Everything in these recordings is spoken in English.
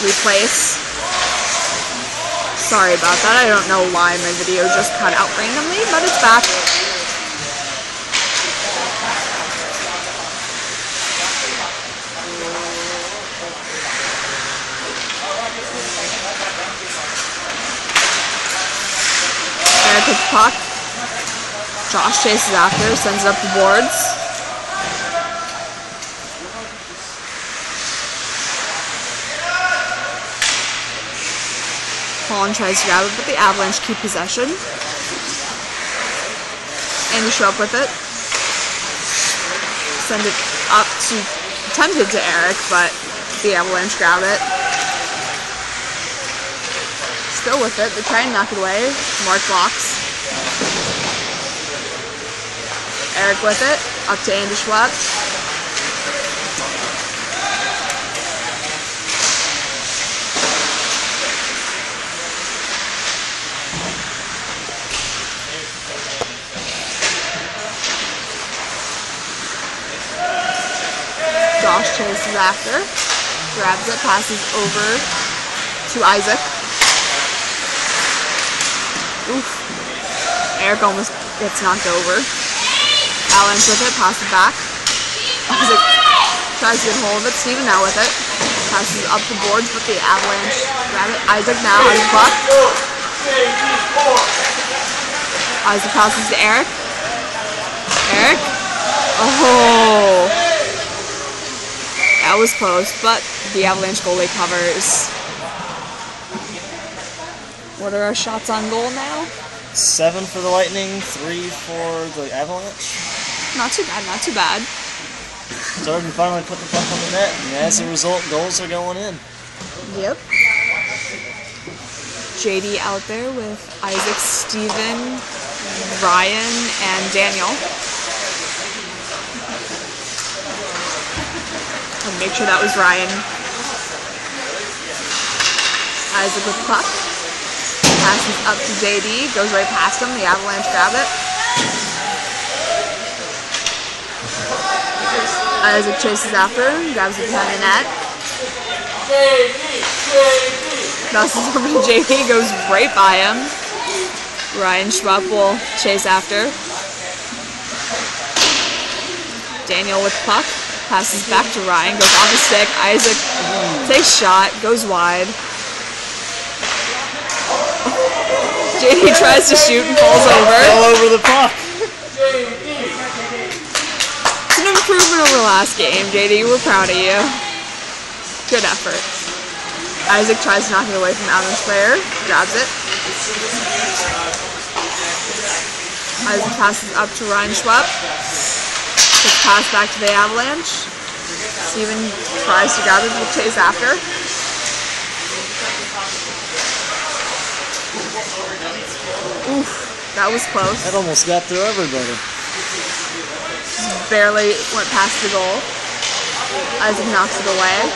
replace. Sorry about that. I don't know why my video just cut out randomly, but it's back. Eric with the puck. Josh chases after, sends it up the boards. Colin tries to grab it, but the Avalanche keep possession. Andy show up with it. Send it up to, attempted to Eric, but the Avalanche grab it. Still with it, they try and knock it away. Mark blocks. Eric with it, up to Andy Schwab. Josh chases after, grabs it, passes over to Isaac. Oof. Eric almost gets knocked over. Avalanche with it, pass it back. Isaac tries to get hold of it. Steven now with it. Passes up the boards, but the Avalanche grab it. Isaac now has the puck. Isaac passes to Eric. Eric. Oh. That was close, but the Avalanche goalie covers. What are our shots on goal now? 7 for the Lightning, 3 for the Avalanche. Not too bad, not too bad. Starting to finally put the puck on the net, and as a result, goals are going in. Yep. JD out there with Isaac, Steven, Ryan, and Daniel. I'll make sure that was Ryan. Isaac with the puck. Passes up to JD, goes right past him. The Avalanche grab it. Isaac chases after, grabs it behind the net. Passes over to JD, goes right by him. Ryan Schwab will chase after. Daniel with the puck. Passes back to Ryan, goes off the stick. Isaac takes shot, goes wide. JD tries to shoot and falls over. All over the puck. It's an improvement over last game, JD. We're proud of you. Good effort. Isaac tries to knock it away from Avalanche player. Grabs it. Isaac passes up to Ryan Schwab. Gets passed back to the Avalanche. Steven tries to grab it, but chase after. Oof, that was close. That almost got through everybody. Just barely went past the goal. Isaac knocks it away.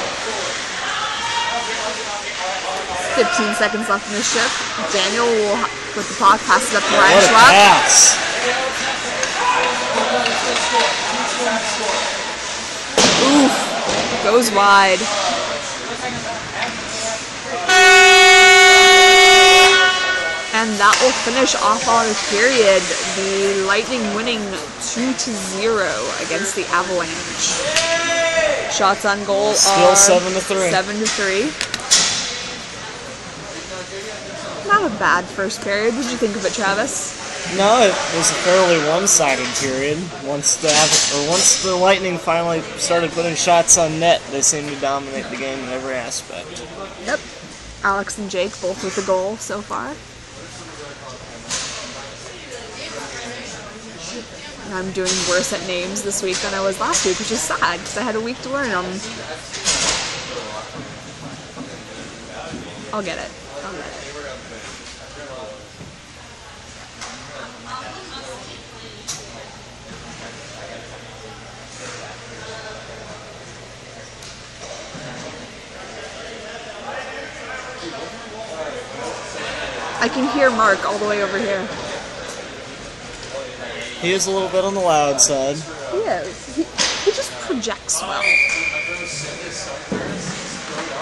15 seconds left in the shift. Daniel will, with the puck, passes up to Ryan Schwab. Pass. Oof, goes wide. And that will finish off our period. The Lightning winning 2-0 against the Avalanche. Shots on goal Still are 7-3. 7-3. Not a bad first period. What did you think of it, Travis? No, it was a fairly one-sided period. Once the Lightning finally started putting shots on net, they seemed to dominate the game in every aspect. Yep. Alex and Jake both with the goal so far. And I'm doing worse at names this week than I was last week, which is sad because I had a week to learn them. I'll get it. I'll get it. I can hear Mark all the way over here. He is a little bit on the loud side. He is. He just projects well.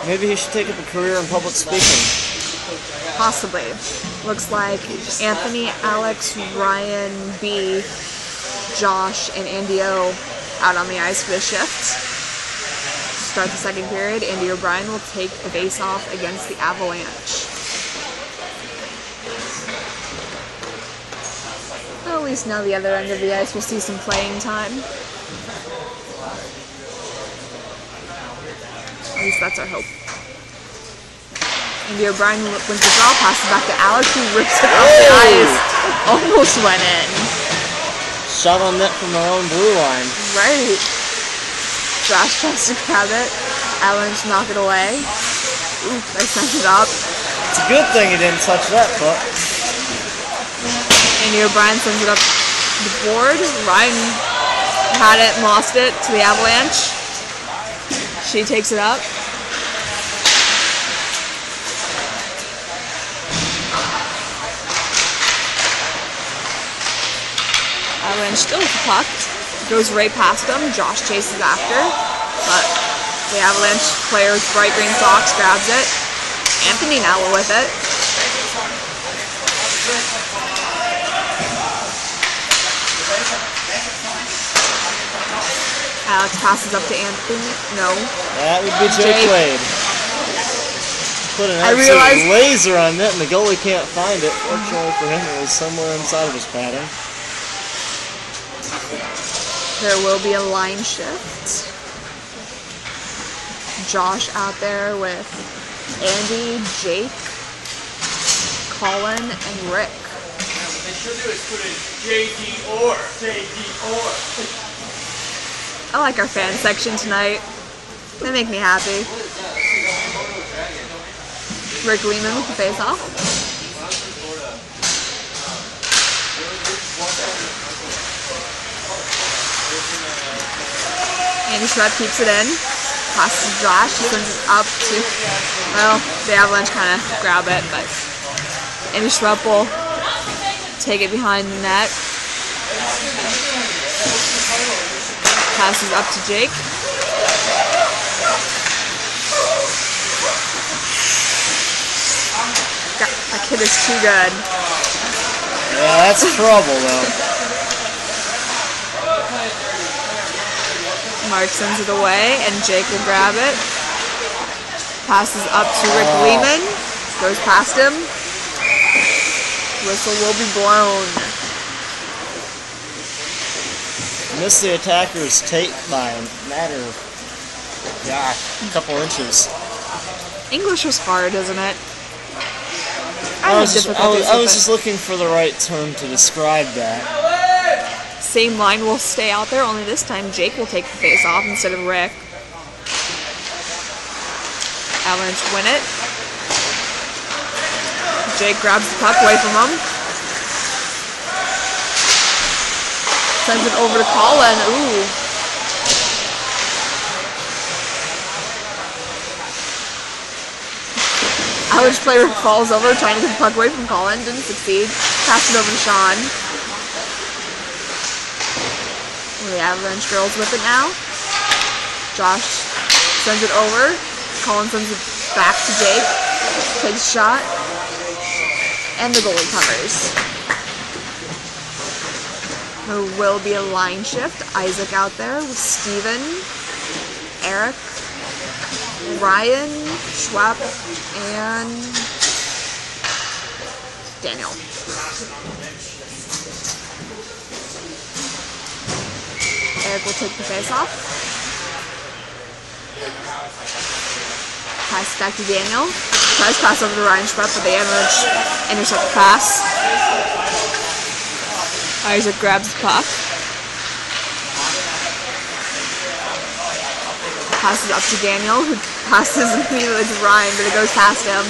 Maybe he should take up a career in public speaking. Possibly. Looks like Anthony, Alex, Ryan, B, Josh, and Andy O out on the ice for the shift. Start the second period. Andy O'Brien will take the face-off against the Avalanche. Well, at least now the other end of the ice will see some playing time. At least that's our hope. Andy O'Brien wins the draw, passes back to Alex, who rips it off the ice. Almost went in. Shot on net from our own blue line. Right. Josh tries to grab it. Avalanche knock it away. Ooh, they sent it up. It's a good thing he didn't touch that puck. Andy O'Brien sends it up the board. Ryan had it and lost it to the Avalanche. She takes it up. Avalanche still with the puck. Goes right past him. Josh chases after. But the Avalanche player's bright green socks grabs it. Anthony now with it. Alex passes up to Anthony. No. That would be Jake Wade. Put an absolute laser on net and the goalie can't find it. Fortunately for him, it was somewhere inside of his padding. There will be a line shift. Josh out there with Andy, Jake, Colin, and Rick. They should do is put in JD or. I like our fan section tonight. They make me happy. Rick Lehman with the face-off. Andy Schrepp keeps it in. Passes to Josh. He sends it up to, well, the Avalanche kind of grab it, but Andy Schrepp will take it behind the net. Passes up to Jake. God, that kid is too good. Yeah, that's trouble though. Mark sends it away, and Jake will grab it. Passes up to Rick Lehman. Goes past him. Whistle will be blown. Missed the attacker's tape by a matter of, a couple inches. English was hard, isn't it? I was just looking for the right term to describe that. Same line will stay out there, only this time Jake will take the face off instead of Rick. Avalanche win it. Jake grabs the puck away from him. Sends it over to Colin. Ooh. Avalanche player falls over trying to get the puck away from Colin. Didn't succeed. Passed it over to Sean. The Avalanche girls with it now. Josh sends it over. Colin sends it back to Jake. Takes a shot. And the goalie covers. There will be a line shift. Isaac out there with Steven, Eric, Ryan, Schwab, and Daniel. Eric will take the face off. Pass back to Daniel. Tries to pass over to Ryan Schwab, but the Avalanche intercept the pass. Isaac grabs the puck. Passes up to Daniel, who passes immediately to Ryan, but it goes past him.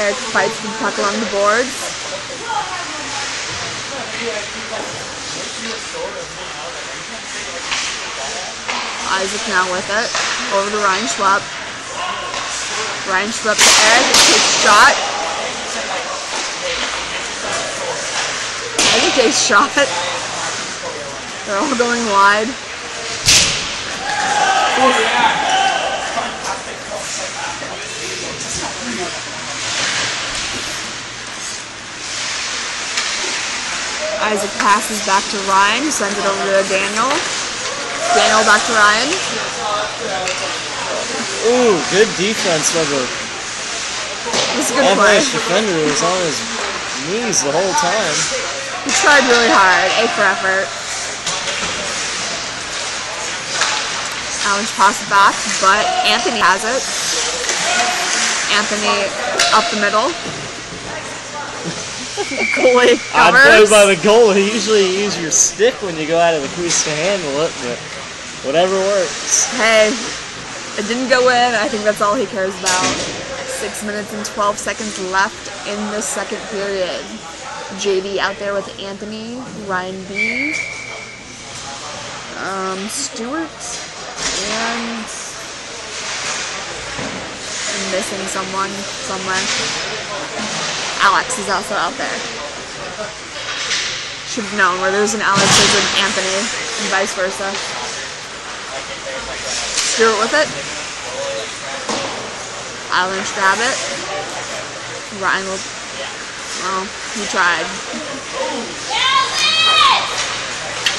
Eric fights the puck along the boards. Isaac now with it. Over to Ryan Schwab. Ryan Schwab to Eric. Takes a shot. Isaac takes a shot. They're all going wide. Isaac passes back to Ryan, sends it over to Daniel. Daniel back to Ryan. Ooh, good defense by the This is a good play. Avalanche defender who was on his knees the whole time. He tried really hard, A for effort. Avalanche pass it back, but Anthony has it. Anthony up the middle. Goalie Odd covers. play by the goalie. Usually you use your stick when you go out of the crease to handle it, but whatever works. Hey, it didn't go in. I think that's all he cares about. 6 minutes and 12 seconds left in the second period. JD out there with Anthony, Ryan B, Stewart, and I'm missing someone somewhere. Alex is also out there. Should have known where there's an Alex, there's an Anthony, and vice versa. Stewart with it. Avalanche grab it. Ryan will. Well, he tried.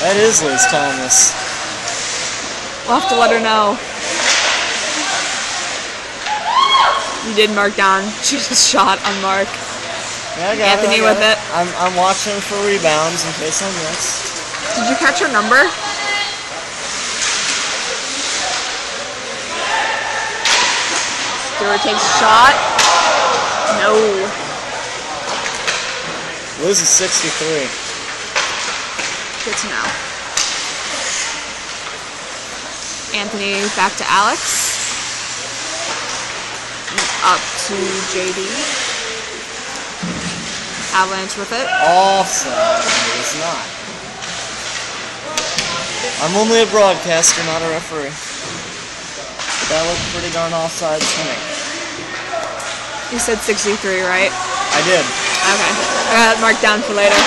That is Liz Thomas. We'll have to let her know. You did mark down. She just shot on Mark. Yeah, I got Anthony it, I got with it. I'm watching for rebounds in case I miss. Did you catch her number? Stewart takes a shot. No. Liz is 63. Good to know. Anthony back to Alex. Up to JD. Avalanche with it. Offside. It's not. I'm only a broadcaster, not a referee. That looked pretty darn offside to me. You said 63, right? I did. Okay. I got it marked down for later.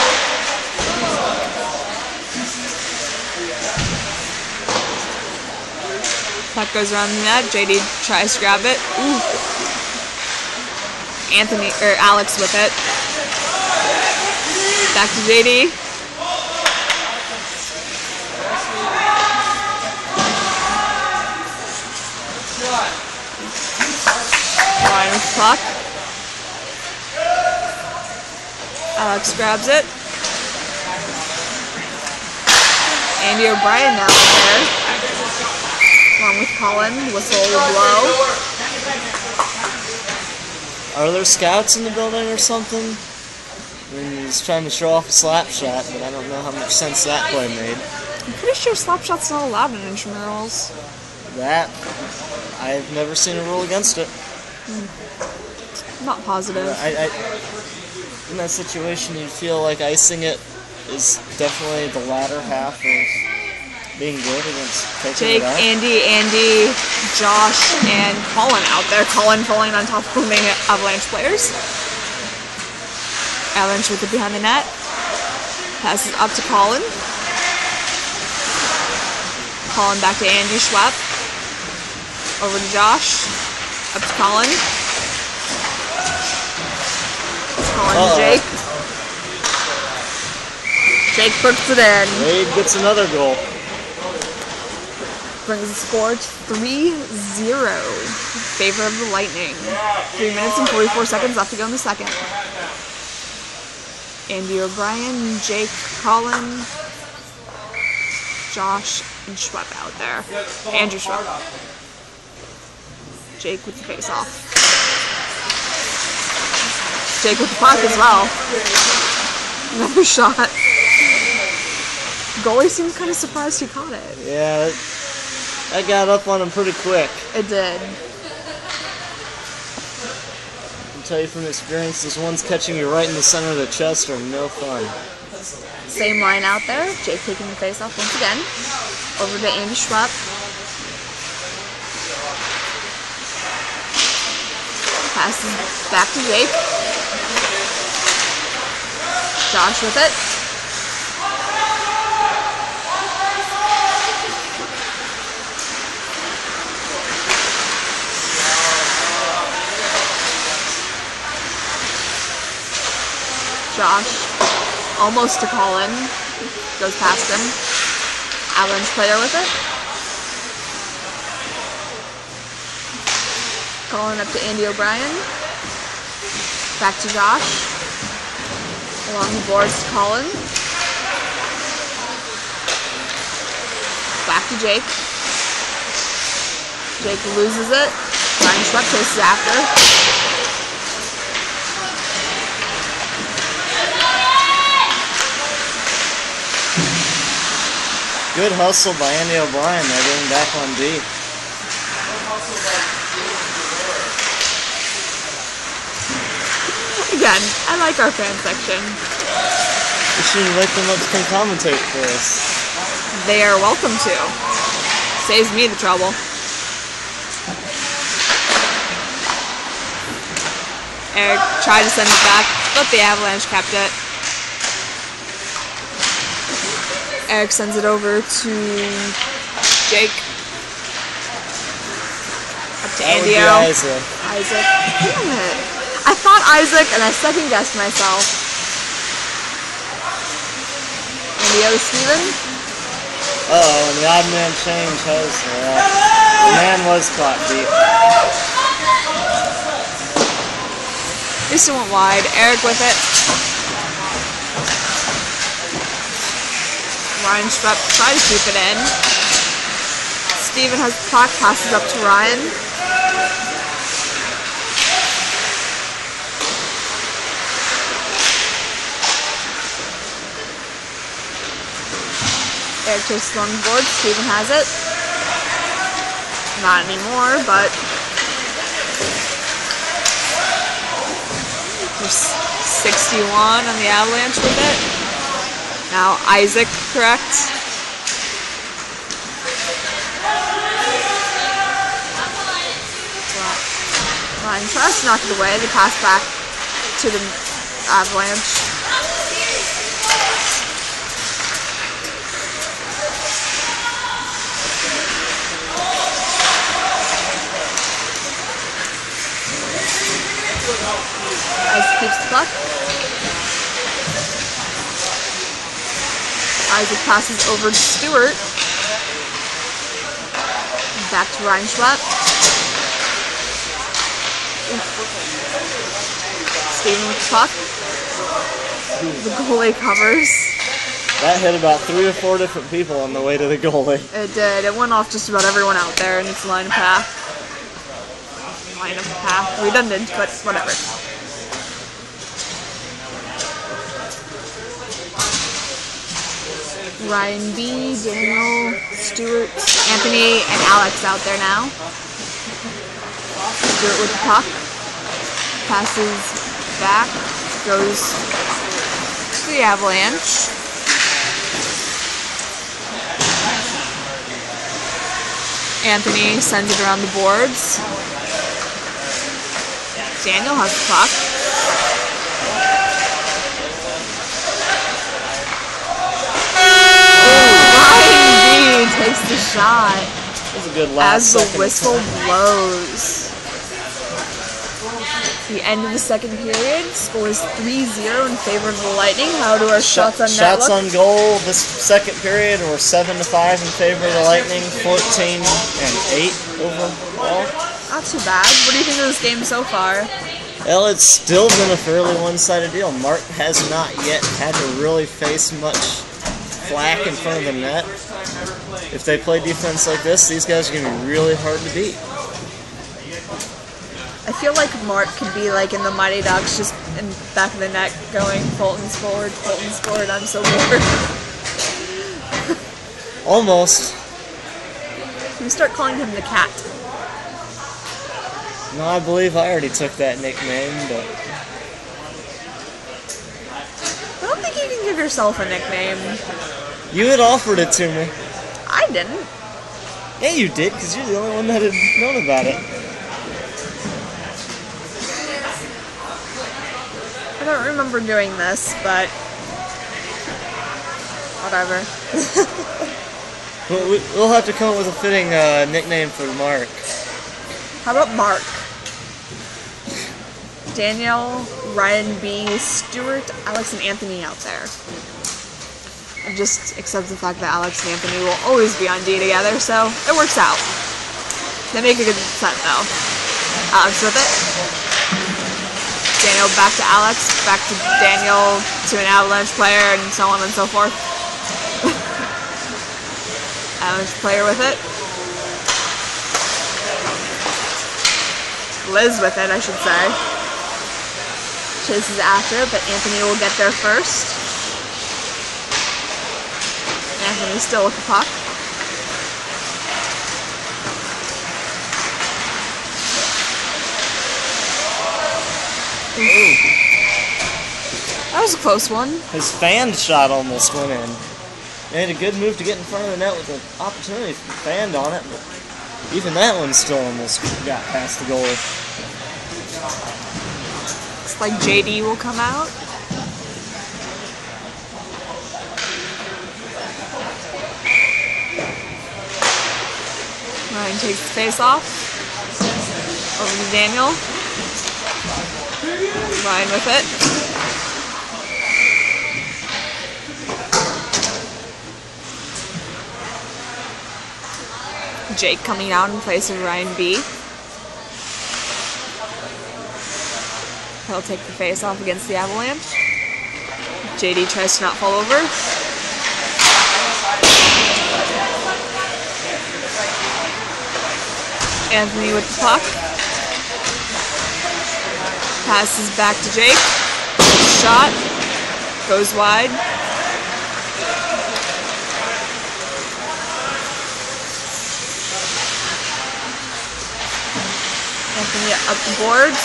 Puck goes around the net. JD tries to grab it. Ooh. Alex with it. Back to JD. Ryan with the puck. Alex grabs it. Andy O'Brien now there. Along with Colin. Whistle will blow. Are there scouts in the building or something? I mean, he's trying to show off a slap shot, but I don't know how much sense that play made. I'm pretty sure slap shots not allowed in intramurals. That, I've never seen a rule against it. I'm not positive. In that situation, you feel like icing it is definitely the latter half of being good against taking Jake, it out. Andy, Josh, and Colin out there. Colin falling on top of the Avalanche players. Avalanche with it behind the net. Passes up to Colin. Colin back to Andy Schwepp. Over to Josh. Up to Colin. Colin to Jake. Jake puts it in. Wade gets another goal. Brings the score to 3-0 in favor of the Lightning. 3 minutes and 44 seconds left to go in the second. Andy O'Brien, Jake, Colin, Josh, and Schwepp out there. Andrew Schwepp. Jake with the face-off. Jake with the puck as well. Another shot. Goalie seems kind of surprised he caught it. Yeah, that got up on him pretty quick. It did. I can tell you from experience, those ones catching you right in the center of the chest are no fun. Same line out there. Jake taking the face-off once again. Over to Andy Schwepp. Passes back to Jake. Josh with it. Josh. Almost to Colin. Goes past him. Avalanche player with it. Colin up to Andy O'Brien. Back to Josh. Along the boards to Colin. Back to Jake. Jake loses it. Ryan Schwepp chases after. Good hustle by Andy O'Brien there, getting back on D. Again, I like our fan section. We should invite them up to come commentate for us. They are welcome to. Saves me the trouble. Eric tried to send it back, but the Avalanche kept it. Eric sends it over to Jake. Up to That would be Andy O. Isaac. Isaac. Damn it. I thought Isaac and I second guessed myself. Andy O to Steven. Uh-oh, and the odd man change has the man was caught deep. This one went wide. Eric with it. Ryan Schwepp tried to keep it in. Steven has the puck, passes up to Ryan. Eric chases on the board. Steven has it. Not anymore, but there's 61 on the Avalanche with it. Now Isaac, correct? Ryan tries to knock it away. They pass back to the Avalanche. Isaac keeps the puck. Isaac passes over to Stewart. Back to Ryan Schwepp. Steven with the puck. The goalie covers. That hit about 3 or 4 different people on the way to the goalie. It did. It went off just about everyone out there in its line of path. Line of path. Redundant, but whatever. Ryan B, Daniel, Stewart, Anthony, and Alex out there now. Stewart with the puck. Passes back. Goes to the Avalanche. Anthony sends it around the boards. Daniel has the puck. Ryan B takes the shot That was a good last as the second. whistle blows. The end of the second period scores 3-0 in favor of the Lightning. How do our shots on net Shots look? on goal this second period were 7-5 in favor of the Lightning, 14-8 overall. Not too bad. What do you think of this game so far? Well, it's still been a fairly one-sided deal. Mark has not yet had to really face much flack in front of the net. If they play defense like this, these guys are going to be really hard to beat. I feel like Mark could be like in the Mighty Ducks, just in back of the net going, Fulton scored, I'm so bored. Almost. Can we start calling him the Cat? No, I believe I already took that nickname, but I don't think you can give yourself a nickname. you had offered it to me. I didn't. Yeah, you did, because you're the only one that had known about it. I don't remember doing this, but whatever. Well, we'll have to come up with a fitting nickname for Mark. How about Mark? Daniel Ryan B, Stewart, Alex, and Anthony out there. And just accept the fact that Alex and Anthony will always be on D together, so it works out. They make a good set though. Alex with it. Daniel back to Alex, back to Daniel to an Avalanche player, and so on and so forth. Avalanche player with it. Liz with it, I should say. Chases after, but Anthony will get there first. Anthony still with the puck. Ooh. That was a close one. His fan shot almost went in. He made a good move to get in front of the net with an opportunity for fanned on it, but even that one still almost got past the goalie. Looks like JD will come out. Ryan takes the face off. Over to Daniel. Ryan with it. Jake coming out in place of Ryan B. He'll take the face off against the Avalanche. JD tries to not fall over. Anthony with the puck. Passes back to Jake. Shot. Goes wide. Anthony up the boards.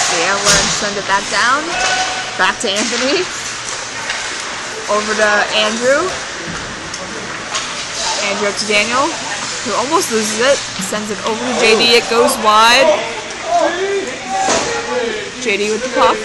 The Avalanche send it back down. Back to Anthony. Over to Andrew. Andrew up to Daniel, who almost loses it. Sends it over to JD. It goes wide. JD with the puck.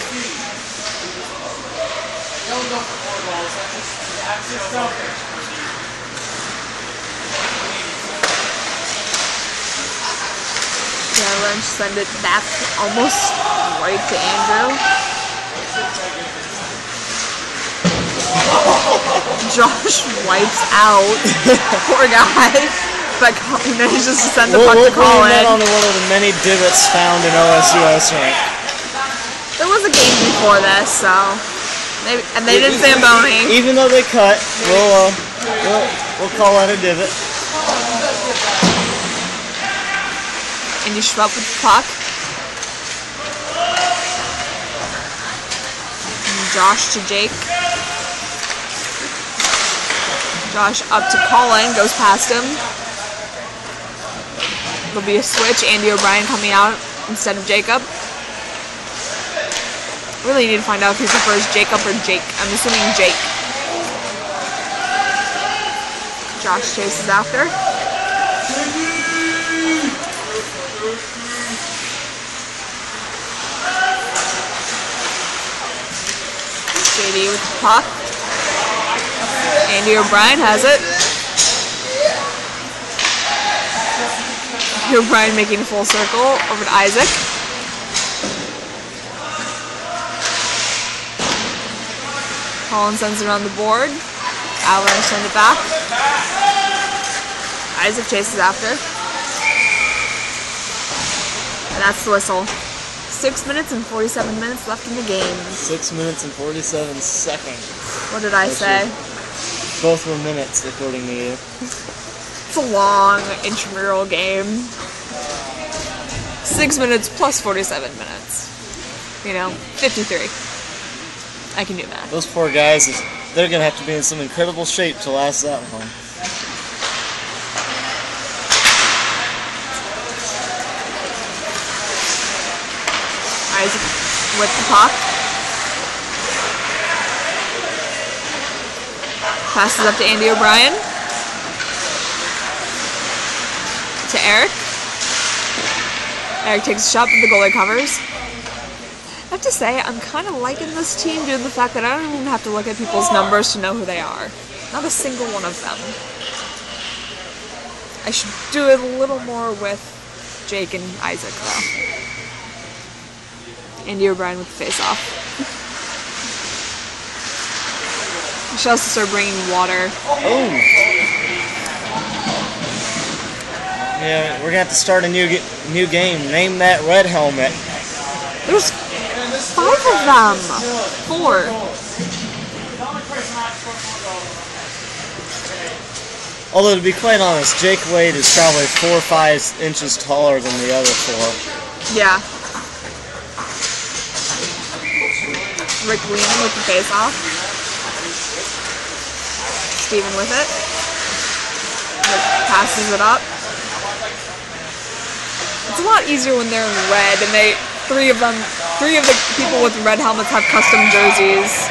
The Avalanche send it back almost right to Andrew. Josh wipes out. Poor guy. But he manages to send the puck to Colin. That on one of the many divots found in OSUS rank. There was a game before this, so and they didn't Zamboni. Even though they cut, we'll call that a divot. And you Schwab with the puck. And Josh to Jake. Josh up to Colin, goes past him. There'll be a switch. Andy O'Brien coming out instead of Jacob. Really need to find out if he prefers Jacob or Jake. I'm assuming Jake. Josh chases after. JD with the puck. Andy O'Brien has it. O'Brien making a full circle over to Isaac. Colin sends it on the board. Avalanche send it back. Isaac chases after. And that's the whistle. 6 minutes and 47 minutes left in the game. 6 minutes and 47 seconds. What did I say? Both were minutes, according to you. It's a long intramural game. 6 minutes plus 47 minutes. You know, 53. I can do math. Those poor guys, they're going to have to be in some incredible shape to last that long. Isaac with the puck. Passes up to Andy O'Brien. To Eric. Eric takes a shot, but the goalie covers. I have to say, I'm kind of liking this team due to the fact that I don't even have to look at people's numbers to know who they are. Not a single one of them. I should do it a little more with Jake and Isaac, though. Andy O'Brien with the face-off. She has to start bringing water. Oh! Yeah, we're gonna have to start a new game. Name that red helmet. There's 5 of them. 4. Although, to be quite honest, Jake Wade is probably 4 or 5 inches taller than the other 4. Yeah. Rick Lehman with the face-off. Steven with it. Rick passes it up. It's a lot easier when they're in red, and three of the people with red helmets have custom jerseys.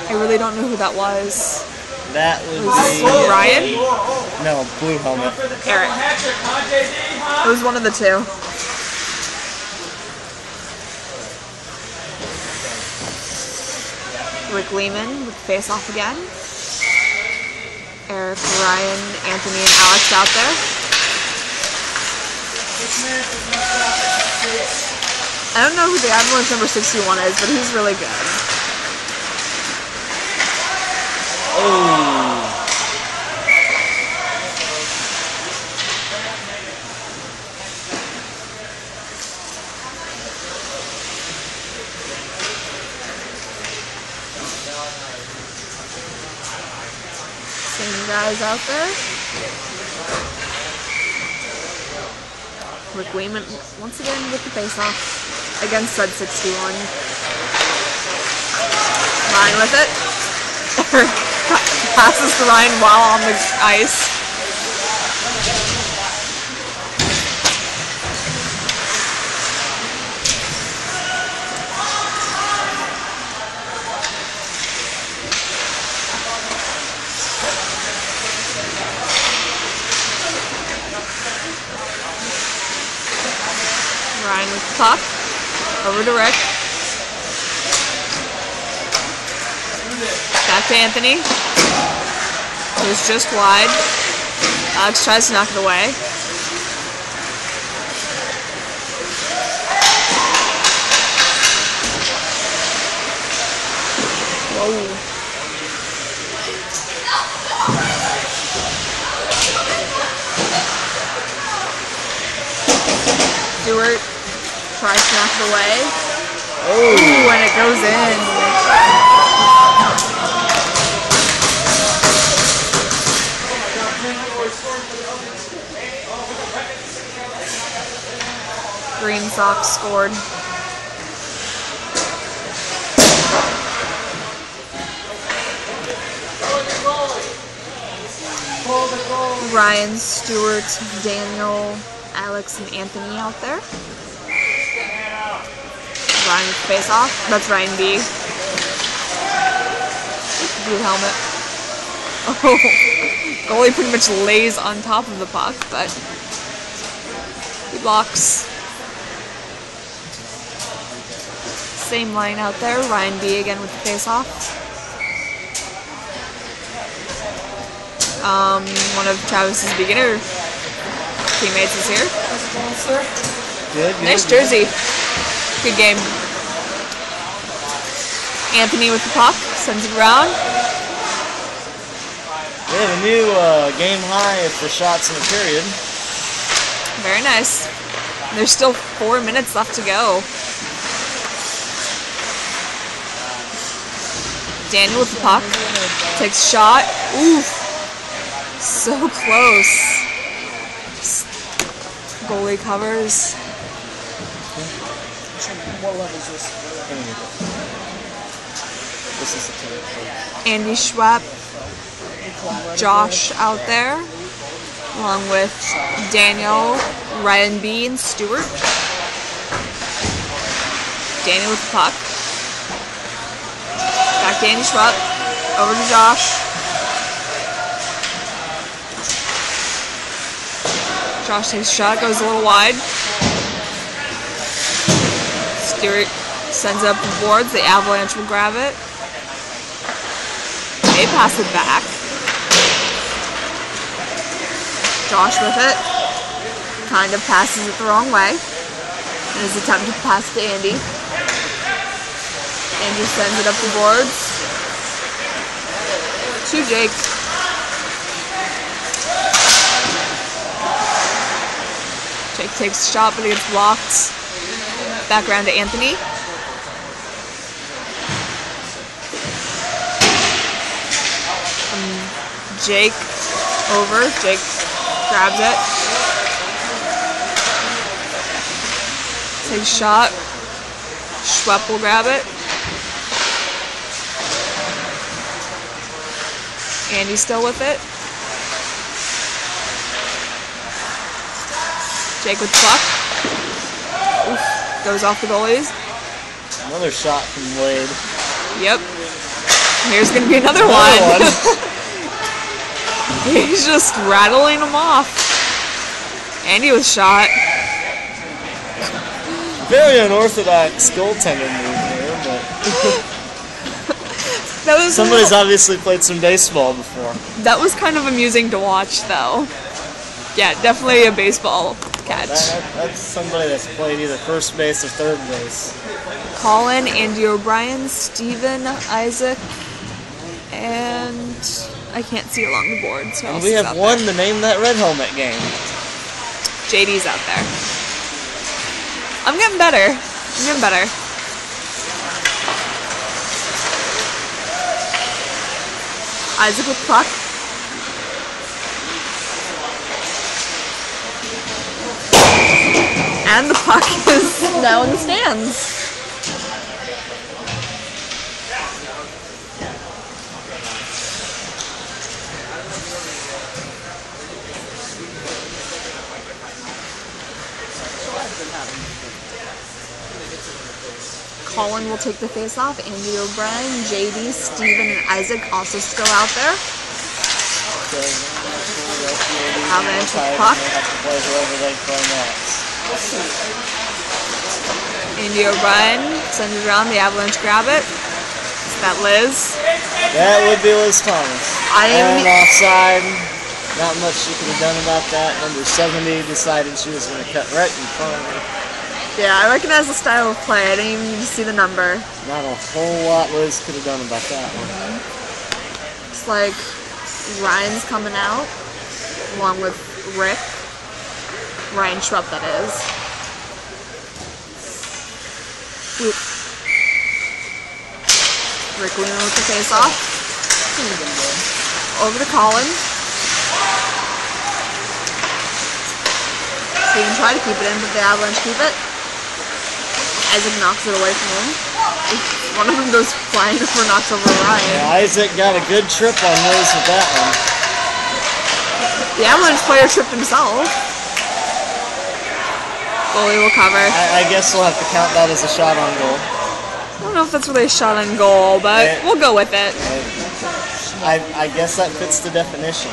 I really don't know who that was. That would Was be... Ryan? No, blue helmet. Eric. It was one of the two. Rick Lehman with face off again. Eric, Ryan, Anthony, and Alex out there. I don't know who the Avalanche number 61 is, but he's really good. Oh. Same guys out there. Rick Lehman once again with the face-off against Sud 61. Ryan with it. Eric passes to Ryan while on the ice. Ryan with the puck. Over to Rick. Back to Anthony. Goes just wide. Alex tries to knock it away. Whoa. Stewart tries to knock it away. Ooh, and it goes in. Green Sox scored. Ryan, Stewart, Daniel, Alex, and Anthony out there. Ryan with the face off. That's Ryan B. Blue helmet. Oh, goalie pretty much lays on top of the puck, but he blocks. Same line out there. Ryan B again with the face off. One of Travis's beginner teammates is here. Good. Nice jersey. Good game. Anthony with the puck. Sends it around. We have a new game high for shots in the period. Very nice. There's still 4 minutes left to go. Daniel with the puck. Takes a shot. Oof. So close. Goalie covers. What level is this? This is the Andy Schwepp. Josh out there. Along with Daniel, Ryan B, and Stewart. Daniel with the puck. Back to Andy Schwepp. Over to Josh. Josh takes a shot, goes a little wide. Stewart sends it up the boards. The Avalanche will grab it. They pass it back. Josh with it. kind of passes it the wrong way in his attempt to pass to Andy. Andy sends it up the boards to Jake. Jake takes a shot, but he gets blocked. Back around to Anthony. Jake over. Jake grabs it. Takes a shot. Schwepp will grab it. Andy's still with it. Jake with the puck. Oof, goes off the goalies. Another shot from Wade. Yep. Here's going to be another one. He's just rattling them off. Andy was shot. Very unorthodox goaltender move here, but that was somebody's obviously played some baseball before. That was kind of amusing to watch, though. Yeah, definitely a baseball catch. That's somebody that's played either first base or third base. Colin, Andy O'Brien, Steven, Isaac, and I can't see along the board. So and we have one to name that red helmet game. JD's out there. I'm getting better. I'm getting better. Isaac with puck. And the puck is now in the stands. Colin will take the face-off. Andy O'Brien, JD, Steven, and Isaac also still out there. Avalanche with puck. Andy O'Brien sends it around. The Avalanche grab it. Is that Liz? That would be Liz Thomas. And offside. Not much she could have done about that. Number 70 decided she was going to cut right in front of her. Yeah, I recognize the style of play. I didn't even need to see the number. Not a whole lot Liz could have done about that one. It's like Ryan's coming out, along with Rick. Ryan Schrupp, that is. Rick Luna with the face-off. Over to Colin. He can try to keep it in, but the Avalanche keep it. Isaac knocks it away from him. One of them goes flying over and knocks over Ryan. Yeah, Isaac got a good trip on Liz with that one. The Avalanche player tripped himself. Goalie will cover. I guess we'll have to count that as a shot on goal. I don't know if that's really a shot on goal, but we'll go with it. I guess that fits the definition.